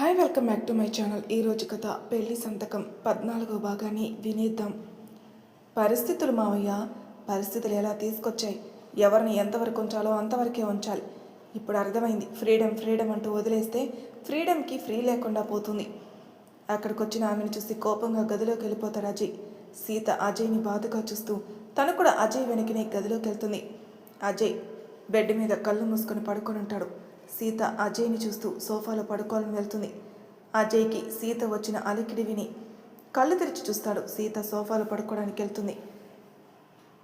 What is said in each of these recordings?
Hi, welcome back to my channel. ఈరోజు కథ పెళ్లి సంతకం 14వ భాగాన్ని వినేద్దాం. పరిస్థితులు మావయ్య, పరిస్థితులు ఎలా తీసుకొచ్చాయి. ఎవరిని ఎంతవరకు ఉంచాలో అంతవరకే ఉంచాలి. ఇప్పుడు అర్థమైంది. ఫ్రీడమ్ ఫ్రీడమ్ అంటూ వదిలేస్తే ఫ్రీడమ్కి ఫ్రీ లేకుండా పోతుంది. అక్కడికి వచ్చిన ఆమెను చూసి కోపంగా గదిలోకి వెళ్ళిపోతాడు అజయ్. సీత అజయ్ని బాధగా చూస్తూ తను కూడా అజయ్ వెనకనే గదిలోకి వెళ్తుంది. అజయ్ బెడ్ మీద కళ్ళు మూసుకొని పడుకొని ఉంటాడు. సీత అజయ్ని చూస్తూ సోఫాలో పడుకోవాలని వెళ్తుంది. అజయ్కి సీత వచ్చిన అలికిడి విని కళ్ళు తెరిచి చూస్తాడు. సీత సోఫాలో పడుకోవడానికి వెళ్తుంది.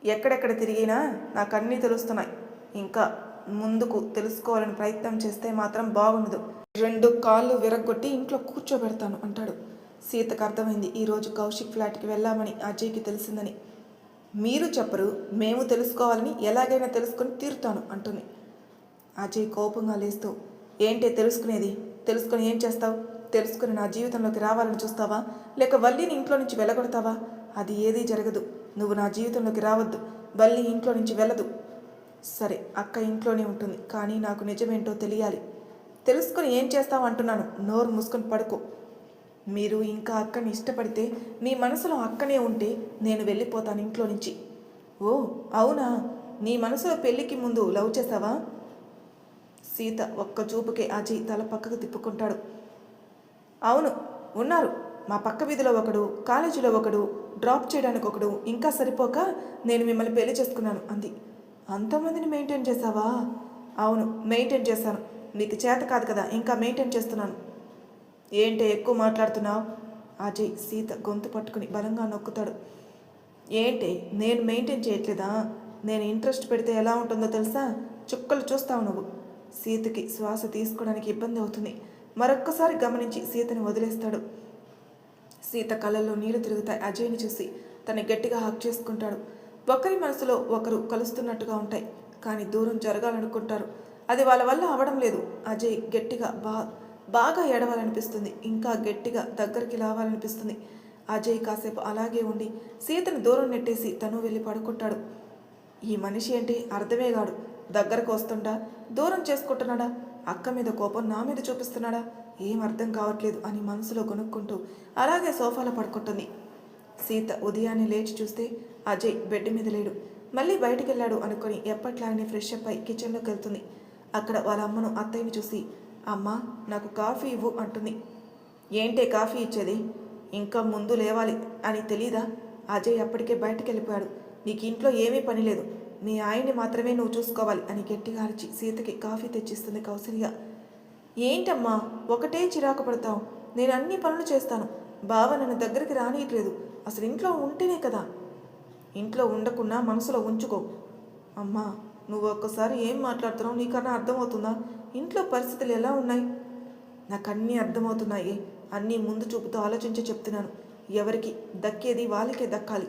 ఎక్కడెక్కడ తిరిగినా నాకు అన్నీ తెలుస్తున్నాయి. ఇంకా ముందుకు తెలుసుకోవాలని ప్రయత్నం చేస్తే మాత్రం బాగుండదు. 2 కాళ్ళు విరగ్గొట్టి ఇంట్లో కూర్చోబెడతాను అంటాడు. సీతకు అర్థమైంది, ఈరోజు కౌశిక్ ఫ్లాట్కి వెళ్ళామని అజయ్కి తెలిసిందని. మీరు చెప్పరు, మేము తెలుసుకోవాలని ఎలాగైనా తెలుసుకొని తీరుతాను అంటుంది. అజయ్ కోపంగా లేస్తూ, ఏంటే తెలుసుకునేది? తెలుసుకొని ఏం చేస్తావు? తెలుసుకుని నా జీవితంలోకి రావాలని చూస్తావా, లేక వల్లిని ఇంట్లో నుంచి వెళ్ళగొడతావా? అది ఏదీ జరగదు. నువ్వు నా జీవితంలోకి రావద్దు. వల్లి ఇంట్లో నుంచి వెళ్ళదు. సరే, అక్క ఇంట్లోనే ఉంటుంది, కానీ నాకు నిజమేంటో తెలియాలి. తెలుసుకొని ఏం చేస్తావు అంటున్నాను. నోరు మూసుకొని పడుకో. మీరు ఇంకా అక్కని ఇష్టపడితే, మీ మనసులో అక్కనే ఉంటే నేను వెళ్ళిపోతాను ఇంట్లో నుంచి. ఓ అవునా? నీ మనసులో పెళ్ళికి ముందు లవ్ చేసావా? సీత ఒక్క చూపుకే అజయ్ తల పక్కకు తిప్పుకుంటాడు. అవును, ఉన్నారు. మా పక్క వీధిలో ఒకడు, కాలేజీలో ఒకడు, డ్రాప్ చేయడానికి ఒకడు, ఇంకా సరిపోక నేను మిమ్మల్ని పెళ్లి చేసుకున్నాను అంది. అంతమందిని మెయింటైన్ చేసావా? అవును, మెయింటైన్ చేశాను. నీకు చేత కాదు కదా, ఇంకా మెయింటైన్ చేస్తున్నాను. ఏంటే ఎక్కువ మాట్లాడుతున్నావు? అజయ్ సీత గొంతు పట్టుకుని బలంగా నొక్కుతాడు. ఏంటి, నేను మెయింటైన్ చేయట్లేదా? నేను ఇంట్రెస్ట్ పెడితే ఎలా ఉంటుందో తెలుసా? చుక్కలు చూస్తావు నువ్వు. సీతకి శ్వాస తీసుకోవడానికి ఇబ్బంది అవుతుంది. మరొక్కసారి గమనించి సీతని వదిలేస్తాడు. సీత కళ్ళల్లో నీళ్లు తిరుగుతాయి. అజయ్ని చూసి తను గట్టిగా హక్ చేసుకుంటాడు. ఒకరి మనసులో ఒకరు కలుస్తున్నట్టుగా ఉంటాయి, కానీ దూరం జరగాలనుకుంటారు. అది వాళ్ళ వల్ల అవడం లేదు. అజయ్ గట్టిగా బాగా ఏడవాలనిపిస్తుంది. ఇంకా గట్టిగా దగ్గరికి లావాలనిపిస్తుంది. అజయ్ కాసేపు అలాగే ఉండి సీతను దూరం నెట్టేసి తను వెళ్ళి పడుకుంటాడు. ఈ మనిషి ఏంటి అర్థమే కాడు. దగ్గరకు వస్తుంటా దూరం చేసుకుంటున్నాడా? అక్క మీద కోపం నా మీద చూపిస్తున్నాడా? ఏం అర్థం కావట్లేదు అని మనసులో కొనుక్కుంటూ అలాగే సోఫాలో పడుకుంటుంది. సీత ఉదయాన్నే లేచి చూస్తే అజయ్ బెడ్ మీద లేడు. మళ్ళీ బయటికి వెళ్ళాడు అనుకుని ఎప్పట్లానే ఫ్రెష్ అప్ అయి కిచెన్లోకి వెళ్తుంది. అక్కడ వాళ్ళ అమ్మను అత్తయ్యని చూసి, అమ్మ నాకు కాఫీ ఇవ్వు అంటుంది. ఏంటే కాఫీ ఇచ్చేది? ఇంకా ముందు లేవాలి అని తెలీదా? అజయ్ అప్పటికే బయటికి వెళ్ళిపోయాడు. నీకు ఇంట్లో ఏమీ పని లేదు, మీ ఆయన్ని మాత్రమే నువ్వు చూసుకోవాలి అని గట్టిగా అరిచి సీతకి కాఫీ తెచ్చిస్తుంది కౌసల్య. ఏంటమ్మా ఒకటే చిరాకు పడతావు? నేను అన్ని పనులు చేస్తాను. బావ నన్ను దగ్గరికి రానియట్లేదు. అసలు ఇంట్లో ఉంటేనే కదా. ఇంట్లో ఉండకుండా మనసులో ఉంచుకో. అమ్మా, నువ్వు ఒక్కసారి ఏం మాట్లాడుతున్నావు నీకన్నా అర్థమవుతుందా? ఇంట్లో పరిస్థితులు ఎలా ఉన్నాయి? నాకు అన్నీ అర్థమవుతున్నాయి. అన్నీ ముందు చూపుతో ఆలోచించి చెప్తున్నాను. ఎవరికి దక్కేది వాళ్ళకే దక్కాలి.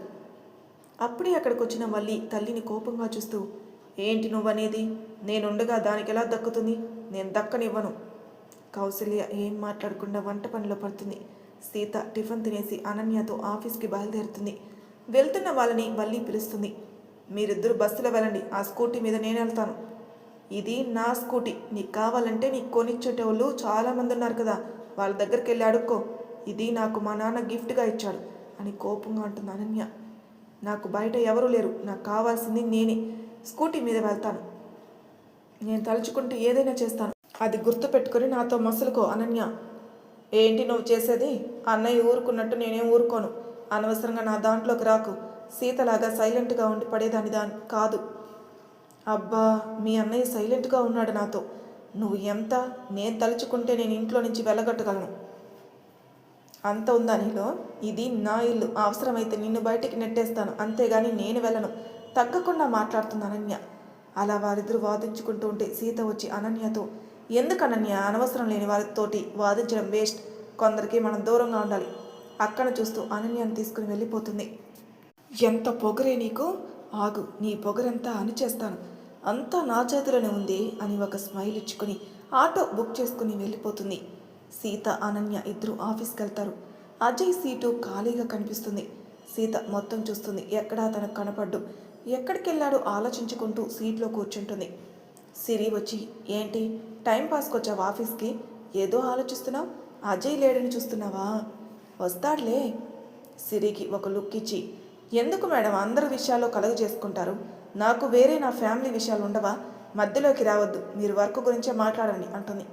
అప్పుడే అక్కడికి వచ్చిన వల్లి తల్లిని కోపంగా చూస్తూ, ఏంటి నువ్వనేది? నేనుండగా దానికి ఎలా దక్కుతుంది? నేను దక్కనివ్వను. కౌసల్య ఏం మాట్లాడకుండా వంట పనిలో పడుతుంది. సీత టిఫిన్ తినేసి అనన్యతో ఆఫీస్కి బయలుదేరుతుంది. వెళ్తున్న వాళ్ళని వల్లి పిలుస్తుంది. మీరిద్దరూ బస్సులో వెళ్ళండి, ఆ స్కూటీ మీద నేను వెళ్తాను. ఇది నా స్కూటీ, నీకు కావాలంటే నీకు కొనిచ్చేటోళ్ళు చాలామంది ఉన్నారు కదా, వాళ్ళ దగ్గరికి వెళ్ళి అడుక్కో. ఇది నాకు మా నాన్న గిఫ్ట్గా ఇచ్చాడు అని కోపంగా అంటుంది అనన్య. నాకు బయట ఎవరూ లేరు, నాకు కావాల్సింది నేనే. స్కూటీ మీద వెళ్తాను. నేను తలుచుకుంటే ఏదైనా చేస్తాను. అది గుర్తుపెట్టుకొని నాతో మసులుకో అనన్య. ఏంటి నువ్వు చేసేది? అన్నయ్య ఊరుకున్నట్టు నేనేం ఊరుకోను. అనవసరంగా నా దాంట్లోకి రాకు. సీతలాగా సైలెంట్గా ఉండి పడేదాని కాదు. అబ్బా, మీ అన్నయ్య సైలెంట్గా ఉన్నాడు నాతో. నువ్వు ఎంత నేను తలుచుకుంటే నేను ఇంట్లో నుంచి వెళ్ళగొట్టగలను. అంత ఉందా నీలో? ఇది నా ఇల్లు. అవసరమైతే నిన్ను బయటికి నెట్టేస్తాను, అంతేగాని నేను వెళ్ళను. తగ్గకుండా మాట్లాడుతుంది అనన్య. అలా వారిద్దరూ వాదించుకుంటూ ఉంటే సీత వచ్చి అనన్యతో, ఎందుకు అనన్య అనవసరం లేని వారితోటి వాదించడం వేస్ట్. కొందరికి మనం దూరంగా ఉండాలి. అక్కను చూస్తూ అనన్యను తీసుకుని వెళ్ళిపోతుంది. ఎంత పొగరే నీకు? ఆగు, నీ పొగరంతా అణిచేస్తాను. అంతా నా చేతిలోనే ఉంది అని ఒక స్మైల్ ఇచ్చుకొని ఆటో బుక్ చేసుకుని వెళ్ళిపోతుంది. సీత అనన్య ఇద్దరు ఆఫీస్కి వెళ్తారు. అజయ్ సీటు ఖాళీగా కనిపిస్తుంది. సీత మొత్తం చూస్తుంది. ఎక్కడా తనకు కనపడ్డు. ఎక్కడికి వెళ్ళాడో ఆలోచించుకుంటూ సీట్లో కూర్చుంటుంది. సిరి వచ్చి, ఏంటి టైం పాస్కి వచ్చావు ఆఫీస్కి? ఏదో ఆలోచిస్తున్నావు, అజయ్ లేడని చూస్తున్నావా? వస్తాడులే. సిరికి ఒక లుక్ ఇచ్చి, ఎందుకు మేడం అందరి విషయాల్లో కలుగు చేసుకుంటారు? నాకు వేరే నా ఫ్యామిలీ విషయాలు ఉండవా? మధ్యలోకి రావద్దు, మీరు వర్క్ గురించే మాట్లాడండి అంటుంది.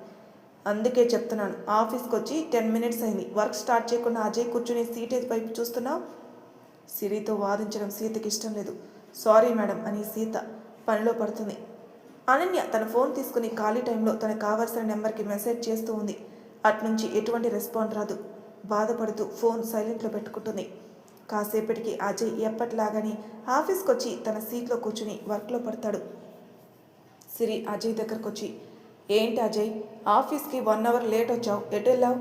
అందుకే చెప్తున్నాను, ఆఫీస్కి వచ్చి 10 మినిట్స్ అయింది, వర్క్ స్టార్ట్ చేయకుండా అజయ్ కూర్చుని సీట్ వైపు చూస్తున్నావు. సిరితో వాదించడం సీతకి ఇష్టం లేదు. సారీ మేడం అని సీత పనిలో పడుతుంది. అనన్య తన ఫోన్ తీసుకుని ఖాళీ టైంలో తనకు కావాల్సిన నెంబర్కి మెసేజ్ చేస్తూ ఉంది. అట్నుంచి ఎటువంటి రెస్పాండ్ రాదు. బాధపడుతూ ఫోన్ సైలెంట్లో పెట్టుకుంటుంది. కాసేపటికి అజయ్ ఎప్పటిలాగానే ఆఫీస్కి వచ్చి తన సీట్లో కూర్చుని వర్క్లో పడతాడు. సిరి అజయ్ దగ్గరకు వచ్చి, ఏంటి అజయ్, ఆఫీస్కి 1 అవర్ లేట్ వచ్చావు, ఎటు వెళ్ళావు?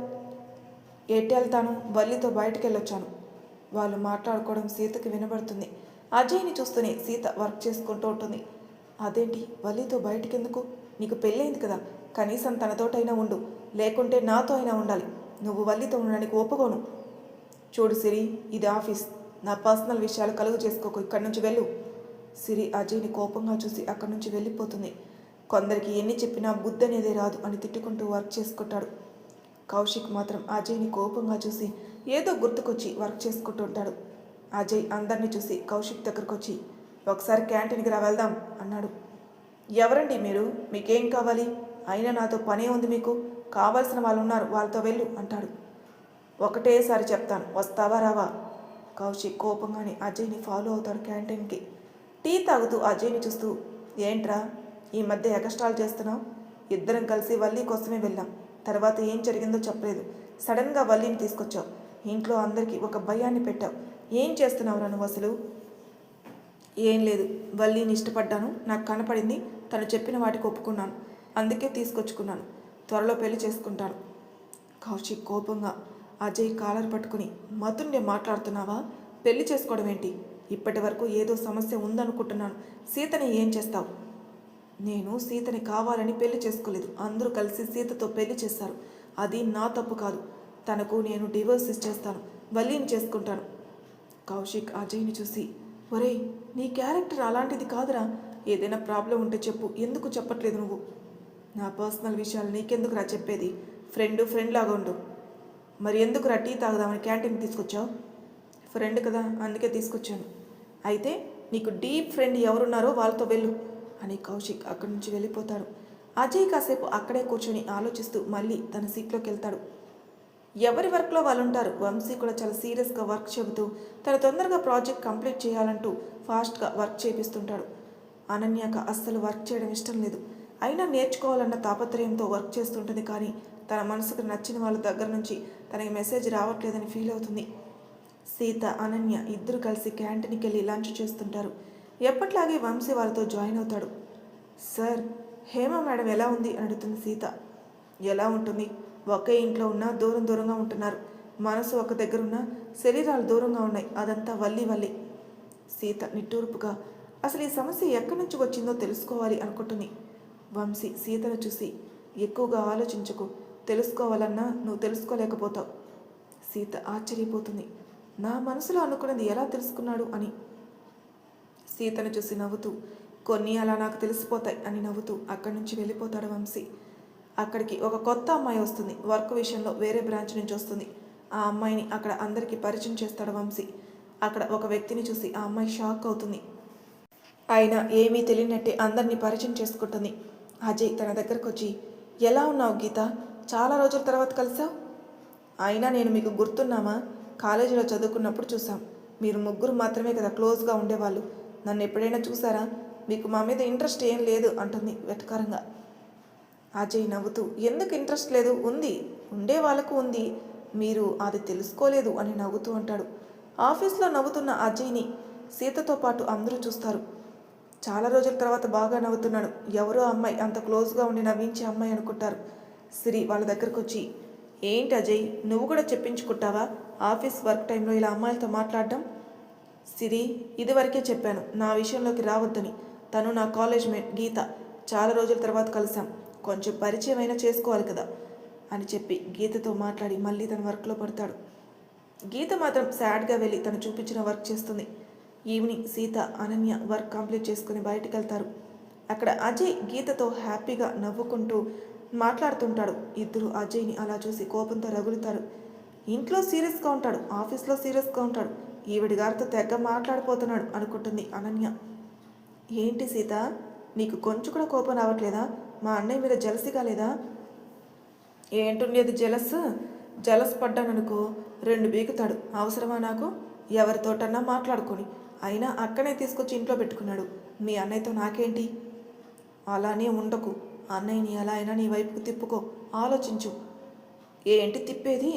ఎటు వెళ్తాను, వల్లితో బయటకు వెళ్ళొచ్చాను. వాళ్ళు మాట్లాడుకోవడం సీతకి వినబడుతుంది. అజయ్ని చూస్తూనే సీత వర్క్ చేసుకుంటూ ఉంటుంది. అదేంటి, వల్లితో బయటకెందుకు? నీకు పెళ్ళైంది కదా, కనీసం తనతోటైనా ఉండు, లేకుంటే నాతో అయినా ఉండాలి. నువ్వు వల్లితో ఉండడానికి ఒప్పుకోను. చూడు సిరి, ఇది ఆఫీస్, నా పర్సనల్ విషయాలు కలుగు చేసుకోకు, ఇక్కడి నుంచి వెళ్ళు. సిరి అజయ్ని కోపంగా చూసి అక్కడి నుంచి వెళ్ళిపోతుంది. కొందరికి ఎన్ని చెప్పినా బుద్ధి అనేదే రాదు అని తిట్టుకుంటూ వర్క్ చేసుకుంటాడు. కౌశిక్ మాత్రం అజయ్ని కోపంగా చూసి ఏదో గుర్తుకొచ్చి వర్క్ చేసుకుంటూ ఉంటాడు. అజయ్ అందరినీ చూసి కౌశిక్ దగ్గరకు వచ్చి, ఒకసారి క్యాంటీన్కి రా వెళ్దాం అన్నాడు. ఎవరండి మీరు, మీకేం కావాలి? అయినా నాతో పనే ఉంది మీకు, కావాల్సిన వాళ్ళు ఉన్నారు, వాళ్ళతో వెళ్ళు అంటాడు. ఒకటేసారి చెప్తాను, వస్తావా రావా? కౌశిక్ కోపంగానే అజయ్ని ఫాలో అవుతాడు క్యాంటీన్కి. టీ తాగుతూ అజయ్ని చూస్తూ, ఏంట్రా ఈ మధ్య ఎగస్ట్రాల్ చేస్తున్నావు? ఇద్దరం కలిసి వల్లి కోసమే వెళ్ళాం, తర్వాత ఏం జరిగిందో చెప్పలేదు, సడన్గా వల్లిని తీసుకొచ్చావు, ఇంట్లో అందరికీ ఒక భయాన్ని పెట్టావు. ఏం చేస్తున్నావురా నువ్వు అసలు? ఏం లేదు, వల్లిని ఇష్టపడ్డాను, నాకు కనపడింది, తను చెప్పిన వాటికి ఒప్పుకున్నాను, అందుకే తీసుకొచ్చుకున్నాను, త్వరలో పెళ్లి చేసుకుంటాను. కౌశిక్ కోపంగా అజయ్ కాలర్ పట్టుకుని, మతుండే మాట్లాడుతున్నావా? పెళ్లి చేసుకోవడం ఏంటి? ఇప్పటి వరకు ఏదో సమస్య ఉందనుకుంటున్నాను. సీతని ఏం చేస్తావు? నేను సీతని కావాలని పెళ్లి చేసుకోలేదు, అందరూ కలిసి సీతతో పెళ్లి చేశారు, అది నా తప్పు కాదు. తనకు నేను డివోర్స్ ఇచ్చేస్తాను, వల్లిని చేసుకుంటాను. కౌశిక్ అజయ్ని చూసి, ఒరేయ్, నీ క్యారెక్టర్ అలాంటిది కాదురా, ఏదైనా ప్రాబ్లం ఉంటే చెప్పు, ఎందుకు చెప్పట్లేదు నువ్వు? నా పర్సనల్ విషయాలు నీకెందుకురా చెప్పేది? ఫ్రెండ్ లాగా ఉండు. మరి ఎందుకురా టీ తాగుదామని క్యాంటీన్కి తీసుకొచ్చావు? ఫ్రెండ్ కదా, అందుకే తీసుకొచ్చాను. అయితే నీకు డీప్ ఫ్రెండ్ ఎవరున్నారో వాళ్ళతో వెళ్ళు అని కౌశిక్ అక్కడి నుంచి వెళ్ళిపోతాడు. అజయ్ కాసేపు అక్కడే కూర్చొని ఆలోచిస్తూ మళ్ళీ తన సీట్లోకి వెళ్తాడు. ఎవరి వర్క్లో వాళ్ళు ఉంటారు. వంశీ కూడా చాలా సీరియస్గా వర్క్ చెబుతూ తను తొందరగా ప్రాజెక్ట్ కంప్లీట్ చేయాలంటూ ఫాస్ట్గా వర్క్ చేపిస్తుంటాడు. అనన్యక అస్సలు వర్క్ చేయడం ఇష్టం లేదు, అయినా నేర్చుకోవాలన్న తాపత్రయంతో వర్క్ చేస్తుంటుంది. కానీ తన మనసుకు నచ్చిన వాళ్ళ దగ్గర నుంచి తనకి మెసేజ్ రావట్లేదని ఫీల్ అవుతుంది. సీత, అనన్య ఇద్దరు కలిసి క్యాంటీన్కి వెళ్ళి లంచ్ చేస్తుంటారు. ఎప్పట్లాగే వంశీ వాళ్ళతో జాయిన్ అవుతాడు. సార్, హేమ మేడం ఎలా ఉంది అని అడుగుతుంది సీత. ఎలా ఉంటుంది, ఒకే ఇంట్లో ఉన్నా దూరంగా ఉంటున్నారు, మనసు ఒక దగ్గర ఉన్నా శరీరాలు దూరంగా ఉన్నాయి, అదంతా వల్లి. సీత నిట్టూర్పుగా, అసలు ఈ సమస్య ఎక్కడి నుంచి వచ్చిందో తెలుసుకోవాలి అనుకుంటుంది. వంశీ సీతను చూసి, ఎక్కువగా ఆలోచించకు, తెలుసుకోవాలన్నా నువ్వు తెలుసుకోలేకపోతావు. సీత ఆశ్చర్యపోతుంది, నా మనసులో అనుకున్నది ఎలా తెలుసుకున్నాడు అని. సీతను చూసి నవ్వుతూ, కొన్ని అలా నాకు తెలిసిపోతాయి అని నవ్వుతూ అక్కడి నుంచి వెళ్ళిపోతాడు వంశీ. అక్కడికి ఒక కొత్త అమ్మాయి వస్తుంది, వర్క్ విషయంలో వేరే బ్రాంచ్ నుంచి వస్తుంది. ఆ అమ్మాయిని అక్కడ అందరికీ పరిచయం చేస్తాడు వంశీ. అక్కడ ఒక వ్యక్తిని చూసి ఆ అమ్మాయి షాక్ అవుతుంది. అయినా ఏమీ తెలియనట్టే అందరినీ పరిచయం చేసుకుంటుంది. అజయ్ తన దగ్గరకు వచ్చి, ఎలా ఉన్నావు గీత, చాలా రోజుల తర్వాత కలిసావు. అయినా నేను మీకు గుర్తున్నామా? కాలేజీలో చదువుకున్నప్పుడు చూసాం, మీరు ముగ్గురు మాత్రమే కదా క్లోజ్గా ఉండేవాళ్ళు, నన్ను ఎప్పుడైనా చూసారా? మీకు మా మీద ఇంట్రెస్ట్ ఏం లేదు అంటుంది వెటకారంగా. అజయ్ నవ్వుతూ, ఎందుకు ఇంట్రెస్ట్ లేదు, ఉంది, ఉండే వాళ్ళకు ఉంది, మీరు అది తెలుసుకోలేదు అని నవ్వుతూ అంటాడు. ఆఫీస్లో నవ్వుతున్న అజయ్ని సీతతో పాటు అందరూ చూస్తారు. చాలా రోజుల తర్వాత బాగా నవ్వుతున్నాడు, ఎవరో అమ్మాయి అంత క్లోజ్గా ఉండి నవ్వించే అమ్మాయి అనుకుంటారు. సిరి వాళ్ళ దగ్గరకు వచ్చి, ఏంటి అజయ్, నువ్వు కూడా చెప్పించుకుంటావా ఆఫీస్ వర్క్ టైంలో ఇలా అమ్మాయిలతో మాట్లాడడం? సిరి, ఇదివరకే చెప్పాను నా విషయంలోకి రావద్దని. తను నా కాలేజ్ మేట్ గీత, చాలా రోజుల తర్వాత కలిసాం, కొంచెం పరిచయం అయినా చేసుకోవాలి కదా అని చెప్పి గీతతో మాట్లాడి మళ్ళీ తన వర్క్లో పడతాడు. గీత మాత్రం సాడ్గా వెళ్ళి తను చూపించిన వర్క్ చేస్తుంది. Evening Sita, Ananya work complete చేసుకుని బయటికి వెళ్తారు. అక్కడ అజయ్ గీతతో హ్యాపీగా నవ్వుకుంటూ మాట్లాడుతుంటాడు. ఇద్దరు అజయ్ని అలా చూసి కోపంతో రగులుతారు. ఇంట్లో సీరియస్గా ఉంటాడు, ఆఫీస్లో సీరియస్గా ఉంటాడు, ఈవిడి గారితో తెగ మాట్లాడిపోతున్నాడు అనుకుంటుంది అనన్య. ఏంటి సీత, నీకు కొంచెం కూడా కోపం రావట్లేదా? మా అన్నయ్య మీద జలసిగా లేదా? ఏంటుండేది జలస్ పడ్డాననుకో 2 బీగుతాడు. అవసరమా నాకు? ఎవరితోటన్నా మాట్లాడుకొని, అయినా అక్కనే తీసుకొచ్చి ఇంట్లో పెట్టుకున్నాడు. మీ అన్నయ్యతో నాకేంటి? అలానే ఉండకు. అన్నయ్యని ఎలా అయినా నీ వైపుకు తిప్పుకో. ఆలోచించు. ఏంటి తిప్పేది?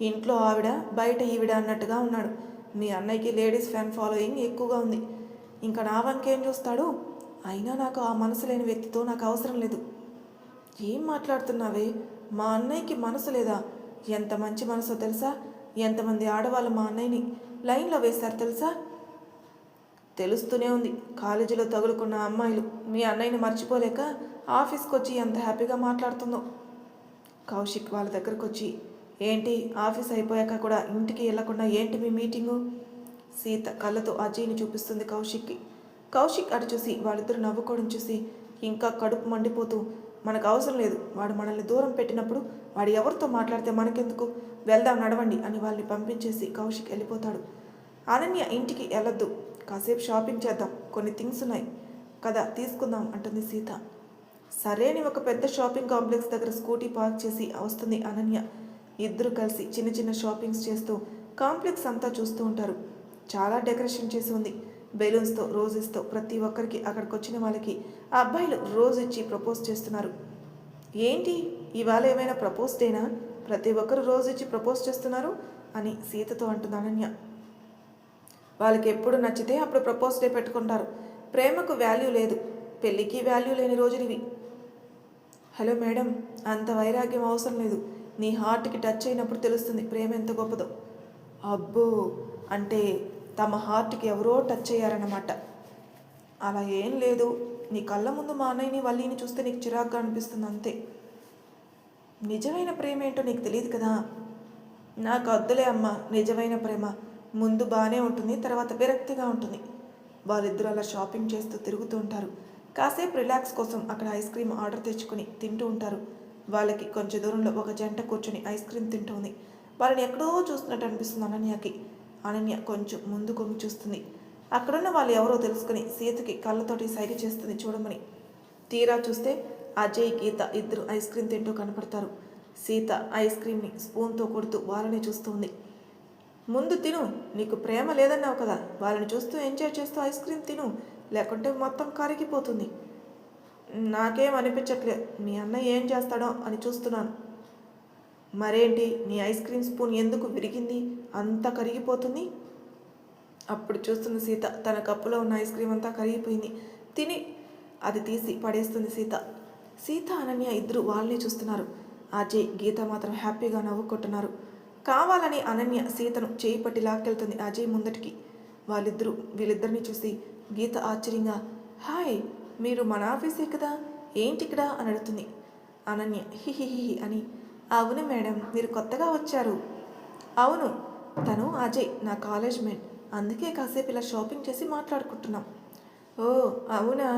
ఇంట్లో ఆవిడ బయట ఈవిడ అన్నట్టుగా ఉన్నాడు. మీ అన్నయ్యకి లేడీస్ ఫ్యాన్ ఫాలోయింగ్ ఎక్కువగా ఉంది. ఇంకా నా వంకేం చూస్తాడు? అయినా నాకు ఆ మనసు లేని వ్యక్తితో నాకు అవసరం లేదు. ఏం మాట్లాడుతున్నావే? మా అన్నయ్యకి మనసు లేదా? ఎంత మంచి మనసో తెలుసా? ఎంతమంది ఆడవాళ్ళు మా అన్నయ్యని లైన్లో వేశారు తెలుసా? తెలుస్తూనే ఉంది. కాలేజీలో తగులుకున్న అమ్మాయిలు మీ అన్నయ్యని మర్చిపోలేక ఆఫీస్కి వచ్చి ఎంత హ్యాపీగా మాట్లాడుతుందో. కౌశిక్ వాళ్ళ దగ్గరకు వచ్చి, ఏంటి ఆఫీస్ అయిపోయాక కూడా ఇంటికి వెళ్లకుండా ఏంటి మీ మీటింగు? సీత కళ్ళతో అజయ్ని చూపిస్తుంది కౌశిక్కి. కౌశిక్ అటు చూసి వాళ్ళిద్దరూ నవ్వుకోవడం చూసి ఇంకా కడుపు మండిపోతూ, మనకు అవసరం లేదు, వాడు మనల్ని దూరం పెట్టినప్పుడు వాడు ఎవరితో మాట్లాడితే మనకెందుకు, వెళ్దాం నడవండి అని వాళ్ళని పంపించేసి కౌశిక్ వెళ్ళిపోతాడు. అనన్య ఇంటికి వెళ్ళొద్దు, కాసేపు షాపింగ్ చేద్దాం, కొన్ని థింగ్స్ ఉన్నాయి కదా తీసుకుందాం అంటుంది సీత. సరే అని ఒక పెద్ద షాపింగ్ కాంప్లెక్స్ దగ్గర స్కూటీ పార్క్ చేసి వస్తుంది అనన్య. ఇద్దరు కలిసి చిన్న చిన్న షాపింగ్స్ చేస్తూ కాంప్లెక్స్ అంతా చూస్తూ ఉంటారు. చాలా డెకరేషన్ చేసి ఉంది. బెలూన్స్తో, రోజెస్తో ప్రతి ఒక్కరికి అక్కడికి వచ్చిన వాళ్ళకి ఆ అబ్బాయిలు రోజు ఇచ్చి ప్రపోజ్ చేస్తున్నారు. ఏంటి ఇవాళ ఏమైనా ప్రపోజ్ డేనా? ప్రతి ఒక్కరు రోజు ఇచ్చి ప్రపోజ్ చేస్తున్నారు అని సీతతో అంటుంది అనన్య. వాళ్ళకి ఎప్పుడు నచ్చితే అప్పుడు ప్రపోజ్ డే పెట్టుకుంటారు. ప్రేమకు వాల్యూ లేదు, పెళ్ళికి వాల్యూ లేని రోజులు ఇవి. హలో మేడం, అంత వైరాగ్యం అవసరం లేదు. నీ హార్ట్కి టచ్ అయినప్పుడు తెలుస్తుంది ప్రేమ ఎంత గొప్పదో. అబ్బో, అంటే తమ హార్ట్కి ఎవరో టచ్ అయ్యారన్నమాట. అలా ఏం లేదు. నీ కళ్ళ ముందు మా అన్నయ్యని వల్లిని చూస్తే నీకు చిరాగ్గా అనిపిస్తుంది అంతే. నిజమైన ప్రేమ ఏంటో నీకు తెలియదు కదా. నాకు వద్దులే అమ్మ నిజమైన ప్రేమ. ముందు బాగానే ఉంటుంది, తర్వాత విరక్తిగా ఉంటుంది. వాళ్ళిద్దరూ అలా షాపింగ్ చేస్తూ తిరుగుతూ ఉంటారు. కాసేపు రిలాక్స్ కోసం అక్కడ ఐస్ క్రీమ్ ఆర్డర్ తెచ్చుకొని తింటూ ఉంటారు. వాళ్ళకి కొంచెం దూరంలో ఒక జంట కూర్చొని ఐస్ క్రీమ్ తింటుంది. వాళ్ళని ఎక్కడో చూస్తున్నట్టు అనిపిస్తుంది అనన్యకి. అనన్య కొంచెం ముందు కొంగి చూస్తుంది. అక్కడున్న వాళ్ళు ఎవరో తెలుసుకుని సీతకి కళ్ళతోటి సైగ చేస్తుంది చూడమని. తీరా చూస్తే అజయ్, గీత ఇద్దరు ఐస్ క్రీమ్ తింటూ కనపడతారు. సీత ఐస్ క్రీమ్ని స్పూన్తో కొడుతూ వాళ్ళని చూస్తుంది. ముందు తిను, నీకు ప్రేమ లేదన్నావు కదా, వాళ్ళని చూస్తూ ఎంజాయ్ చేస్తూ ఐస్ క్రీమ్ తిను, లేకుంటే మొత్తం కరిగిపోతుంది. నాకేం అనిపించట్లేదు, మీ అన్నయ్య ఏం చేస్తాడో అని చూస్తున్నాను. మరేంటి నీ ఐస్ క్రీమ్ స్పూన్ ఎందుకు విరిగింది, అంతా కరిగిపోతుంది? అప్పుడు చూస్తున్న సీత తన కప్పులో ఉన్న ఐస్ క్రీమ్ అంతా కరిగిపోయింది. తిని అది తీసి పడేస్తుంది సీత. సీత, అనన్య ఇద్దరు వాళ్ళనే చూస్తున్నారు. అజయ్, గీత మాత్రం హ్యాపీగా నవ్వుకుంటున్నారు. కావాలని అనన్య సీతను చేయి పట్టి లాక్కెళ్తుంది అజయ్ ముందటికి. వీళ్ళిద్దరిని చూసి గీత ఆశ్చర్యంగా, హాయ్, మీరు మన ఆఫీసే కదా, ఏంటి ఇక్కడ అని అడుగుతుంది. అనన్య హిహిహి అని, అవును మేడం, మీరు కొత్తగా వచ్చారు. అవును, తను అజయ్ నా కాలేజ్ మేట్, అందుకే కాసేపు ఇలా షాపింగ్ చేసి మాట్లాడుకుంటున్నాం. ఓ అవునా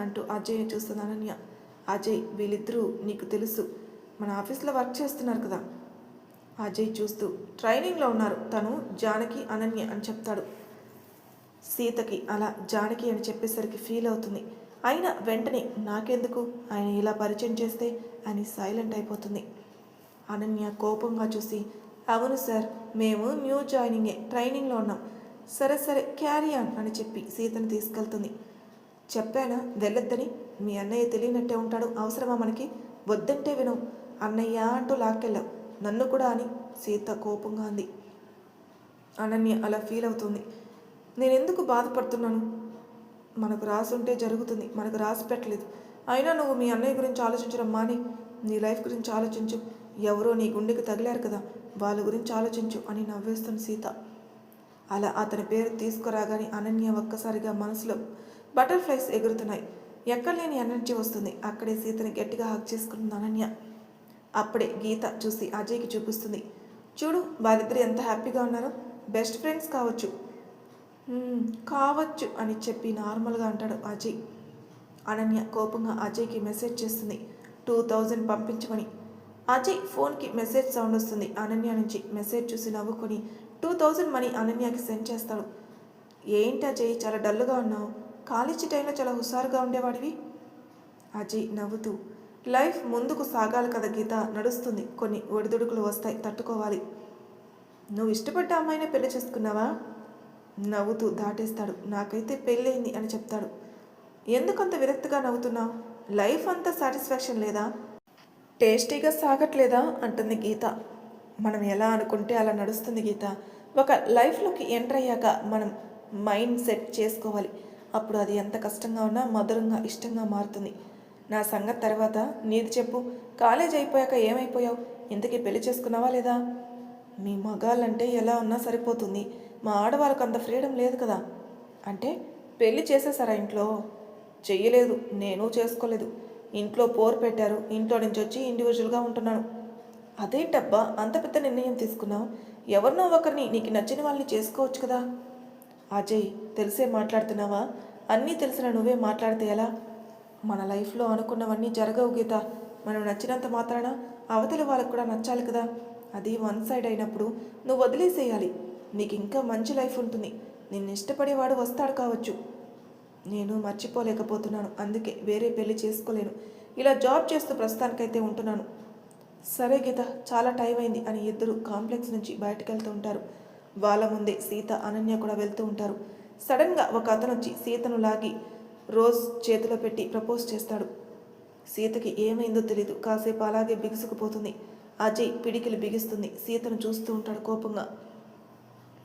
అంటూ అజయ్ని చూస్తుంది అనన్య. అజయ్, వీళ్ళిద్దరూ నీకు తెలుసు, మన ఆఫీస్లో వర్క్ చేస్తున్నారు కదా. అజయ్ చూస్తూ, ట్రైనింగ్లో ఉన్నారు, తను జానకి, అనన్య అని చెప్తాడు. సీతకి అలా జానకి అని చెప్పేసరికి ఫీల్ అవుతుంది. అయినా వెంటనే నాకెందుకు, ఆయన ఇలా పరిచయం చేస్తే అని సైలెంట్ అయిపోతుంది. అనన్య కోపంగా చూసి, అవును సార్, మేము న్యూ జాయినింగే, ట్రైనింగ్లో ఉన్నాం. సరే సరే క్యారీ ఆన్ అని చెప్పి సీతను తీసుకెళ్తుంది. చెప్పానా వెళ్ళొద్దని, మీ అన్నయ్య తెలియనట్టే ఉంటాడు, అవసరమా మనకి, వద్దంటే విను, అన్నయ్య అంటూ లాక్కెళ్ళావు, నన్ను కూడా అని సీత కోపంగా అంది. అనన్య అలా ఫీల్ అవుతుంది. నేనెందుకు బాధపడుతున్నాను, మనకు రాసి ఉంటే జరుగుతుంది, మనకు రాసి పెట్టలేదు. అయినా నువ్వు మీ అన్నయ్య గురించి ఆలోచించడం మాని నీ లైఫ్ గురించి ఆలోచించు, ఎవరో నీ గుండెకి తగిలారు కదా, వాళ్ళ గురించి ఆలోచించు అని నవ్వేస్తుంది సీత. అలా అతని పేరు తీసుకురాగానే అనన్య ఒక్కసారిగా మనసులో బటర్ఫ్లైస్ ఎగురుతున్నాయి. ఎక్కడలేని ఎనర్జీ వస్తుంది. అక్కడే సీతని గట్టిగా హగ్ చేసుకుంటుంది అనన్య. అప్పుడే గీత చూసి అజయ్కి చూపిస్తుంది. చూడు, వాళ్ళిద్దరు ఎంత హ్యాపీగా ఉన్నారో, బెస్ట్ ఫ్రెండ్స్ కావచ్చు. కావచ్చు అని చెప్పి నార్మల్గా అంటాడు అజయ్. అనన్య కోపంగా అజయ్కి మెసేజ్ చేస్తుంది. 2000 పంపించమని. అజయ్ ఫోన్కి మెసేజ్ సౌండ్ వస్తుంది. అనన్య నుంచి మెసేజ్ చూసి నవ్వుకొని 2000 మనీ అనన్యకి సెండ్ చేస్తాడు. ఏంటి అజయ్ చాలా డల్గా ఉన్నావు? కాలేజీ టైంలో చాలా హుషారుగా ఉండేవాడివి. అజయ్ నవ్వుతూ, లైఫ్ ముందుకు సాగాలి కదా గీత, నడుస్తుంది, కొన్ని ఒడిదుడుకులు వస్తాయి, తట్టుకోవాలి. నువ్వు ఇష్టపడ్డ అమ్మాయినే పెళ్లి చేసుకున్నావా? నవ్వుతూ దాటేస్తాడు. నాకైతే పెళ్ళయింది అని చెప్తాడు. ఎందుకంత విరక్తిగా నవ్వుతున్నావు? లైఫ్ అంతా సాటిస్ఫాక్షన్ లేదా? టేస్టీగా సాగట్లేదా అంటుంది గీత. మనం ఎలా అనుకుంటే అలా నడుస్తుంది గీత. ఒక లైఫ్లోకి ఎంటర్ అయ్యాక మనం మైండ్ సెట్ చేసుకోవాలి. అప్పుడు అది ఎంత కష్టంగా ఉన్నా మధురంగా ఇష్టంగా మారుతుంది. నా సంగతి తర్వాత నీది చెప్పు. కాలేజ్ అయిపోయాక ఏమైపోయావు? ఇంతకీ పెళ్లి చేసుకున్నావా లేదా? మీ మగాళ్ళంటే ఎలా ఉన్నా సరిపోతుంది, మా ఆడవాళ్ళకు అంత ఫ్రీడమ్ లేదు కదా. అంటే పెళ్లి చేసేసారా ఇంట్లో? చెయ్యలేదు, నేను చేసుకోలేదు. ఇంట్లో పోరు పెట్టారు, ఇంట్లో నుంచి వచ్చి ఇండివిజువల్గా ఉంటున్నాను. అదేంటబ్బా అంత పెద్ద నిర్ణయం తీసుకున్నావు? ఎవరినో ఒకరిని నీకు నచ్చిన వాళ్ళని చేసుకోవచ్చు కదా. అజయ్, తెలిసే మాట్లాడుతున్నావా? అన్నీ తెలిసిన నువ్వే మాట్లాడితే ఎలా? మన లైఫ్లో అనుకున్నవన్నీ జరగవు గీత. మనం నచ్చినంత మాత్రాన అవతలి వాళ్ళకు కూడా నచ్చాలి కదా. అది వన్ సైడ్ అయినప్పుడు నువ్వు వదిలేసేయాలి. నీకు ఇంకా మంచి లైఫ్ ఉంటుంది. నిన్ను ఇష్టపడేవాడు వస్తాడు కావచ్చు. నేను మర్చిపోలేకపోతున్నాను, అందుకే వేరే పెళ్లి చేసుకోలేను. ఇలా జాబ్ చేస్తూ ప్రస్తుతానికైతే ఉంటున్నాను. సరే గీత, చాలా టైం అయింది అని ఇద్దరు కాంప్లెక్స్ నుంచి బయటకు వెళ్తూ ఉంటారు. వాళ్ళ ముందే సీత, అనన్య కూడా వెళ్తూ ఉంటారు. సడన్గా ఒక అతను వచ్చి సీతను లాగి రోజ్ చేతిలో పెట్టి ప్రపోజ్ చేస్తాడు. సీతకి ఏమైందో తెలీదు, కాసేపు అలాగే బిగుసుకుపోతుంది. అజయ్ పిడికిలు బిగిస్తుంది. సీతను చూస్తూ ఉంటాడు కోపంగా.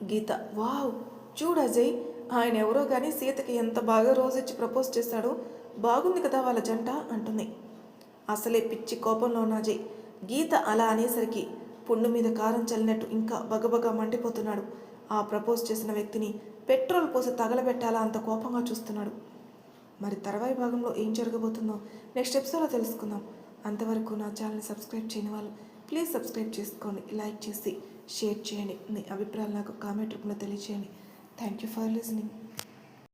గీత, వావ్, చూడు అజయ్, ఆయన ఎవరో కానీ సీతకి ఎంత బాగా రోజు ఇచ్చి ప్రపోజ్ చేశాడు. బాగుంది కదా వాళ్ళ జంట అంటుంది. అసలే పిచ్చి కోపంలో ఉన్న అజయ్ గీత అలా అనేసరికి పుండు మీద కారం చల్లినట్టు ఇంకా బగబగా మండిపోతున్నాడు. ఆ ప్రపోజ్ చేసిన వ్యక్తిని పెట్రోల్ పోసి తగలబెట్టాలా అంత కోపంగా చూస్తున్నాడు. మరి తర్వాయి భాగంలో ఏం జరగబోతుందో నెక్స్ట్ ఎపిసోడ్లో తెలుసుకుందాం. అంతవరకు నా ఛానల్ని సబ్స్క్రైబ్ చేయని వాళ్ళు ప్లీజ్ సబ్స్క్రైబ్ చేసుకోండి, లైక్ చేసి షేర్ చేయండి. మీ అభిప్రాయాలు నాకు కామెంట్ రూపంలో తెలియచేయండి. Thank you for listening.